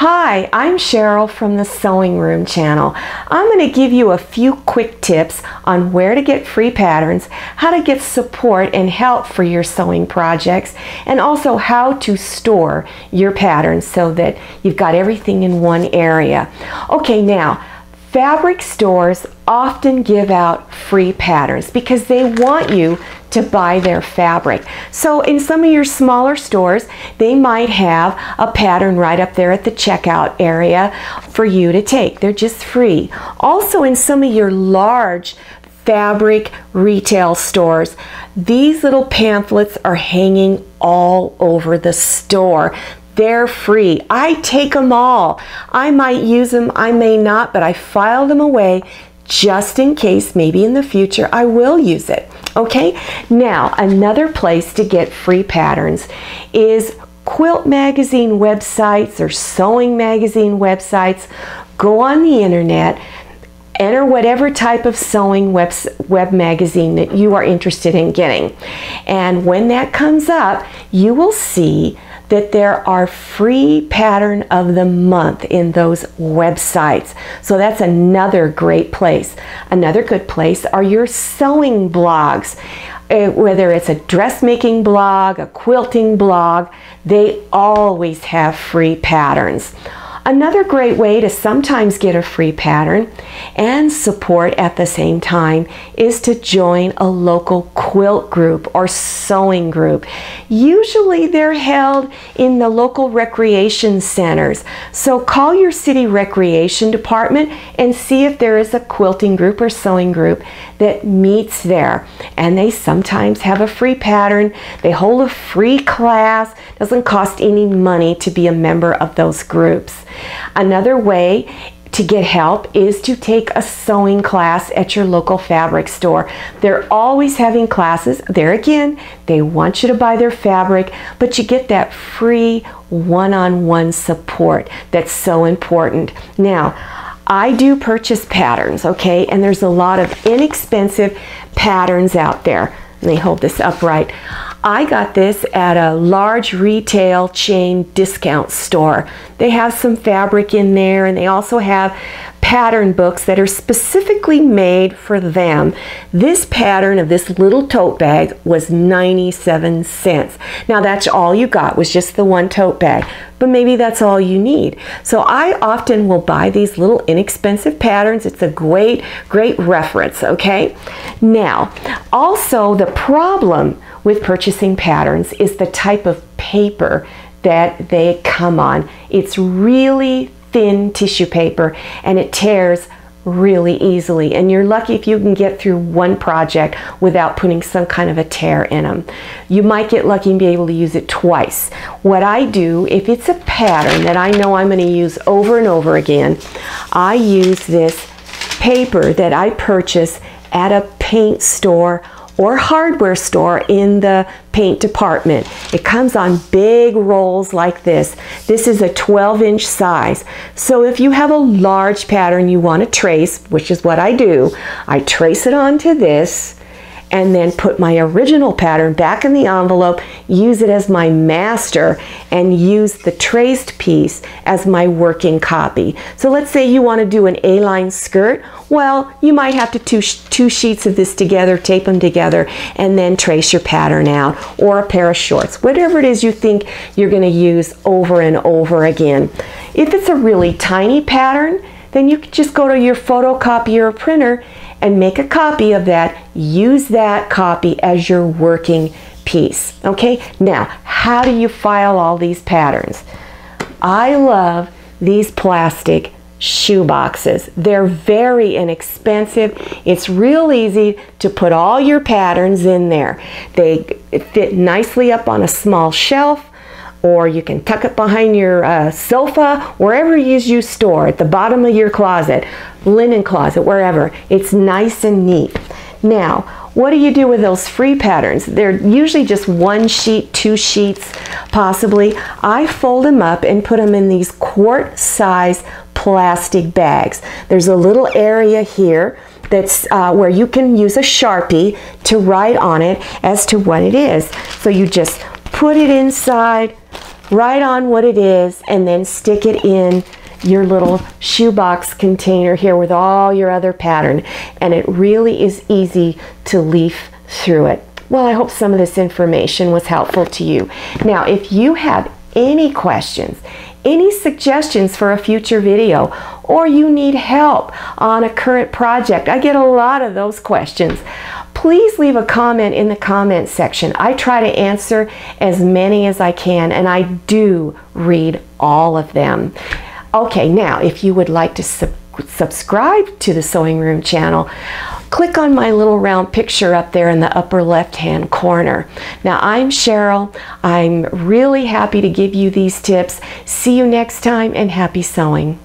Hi, I'm Sherrill from the Sewing Room channel. I'm going to give you a few quick tips on where to get free patterns, how to get support and help for your sewing projects, and also how to store your patterns so that you've got everything in one area. Okay, now, fabric stores often give out free patterns because they want you to buy their fabric. So in some of your smaller stores, they might have a pattern right up there at the checkout area for you to take. They're just free. Also in some of your large fabric retail stores, these little pamphlets are hanging all over the store. They're free. I take them all. I might use them, I may not, but I file them away just in case maybe in the future I will use it. Okay, now another place to get free patterns is quilt magazine websites or sewing magazine websites. Go on the internet, enter whatever type of sewing web magazine that you are interested in getting. And when that comes up, you will see that there are free pattern of the month in those websites. So that's another great place. Another good place are your sewing blogs. Whether it's a dressmaking blog, a quilting blog, they always have free patterns. Another great way to sometimes get a free pattern and support at the same time is to join a local quilt group or sewing group. Usually they're held in the local recreation centers. So call your city recreation department and see if there is a quilting group or sewing group that meets there. And they sometimes have a free pattern. They hold a free class. Doesn't cost any money to be a member of those groups. Another way to get help is to take a sewing class at your local fabric store. They're always having classes. There again, they want you to buy their fabric, but you get that free one-on-one support that's so important. Now, I do purchase patterns, okay, and there's a lot of inexpensive patterns out there. Let me hold this upright. I got this at a large retail chain discount store. They have some fabric in there, and they also have pattern books that are specifically made for them. This pattern of this little tote bag was 97 cents. Now that's all you got, was just the one tote bag, but maybe that's all you need. So I often will buy these little inexpensive patterns. It's a great reference, okay? Now, also the problem with purchasing patterns is the type of paper that they come on. It's really thin tissue paper and it tears really easily, and you're lucky if you can get through one project without putting some kind of a tear in them. You might get lucky and be able to use it twice. What I do, if it's a pattern that I know I'm going to use over and over again, I use this paper that I purchase at a paint store or hardware store in the paint department. It comes on big rolls like this. This is a 12-inch size. So if you have a large pattern you want to trace, which is what I do, I trace it onto this and then put my original pattern back in the envelope, use it as my master, and use the traced piece as my working copy. So let's say you want to do an A-line skirt. Well, you might have to two sheets of this together, tape them together, and then trace your pattern out, or a pair of shorts, whatever it is you think you're going to use over and over again. If it's a really tiny pattern, then you can just go to your photocopier or printer and make a copy of that. Use that copy as your working piece. Okay, now how do you file all these patterns? I love these plastic shoe boxes. They're very inexpensive. It's real easy to put all your patterns in there. They fit nicely up on a small shelf, or you can tuck it behind your sofa, wherever you store, at the bottom of your closet, linen closet, wherever. It's nice and neat. Now, what do you do with those free patterns? They're usually just one sheet, two sheets, possibly. I fold them up and put them in these quart-size plastic bags. There's a little area here that's where you can use a Sharpie to write on it as to what it is. So you just put it inside, write on what it is, and then stick it in your little shoebox container here with all your other pattern. And it really is easy to leaf through it. Well, I hope some of this information was helpful to you. Now, if you have any questions, any suggestions for a future video, or you need help on a current project, I get a lot of those questions, please leave a comment in the comment section. I try to answer as many as I can, and I do read all of them. Okay, now if you would like to subscribe to the Sewing Room channel, click on my little round picture up there in the upper left-hand corner. Now, I'm Sherrill. I'm really happy to give you these tips. See you next time, and happy sewing.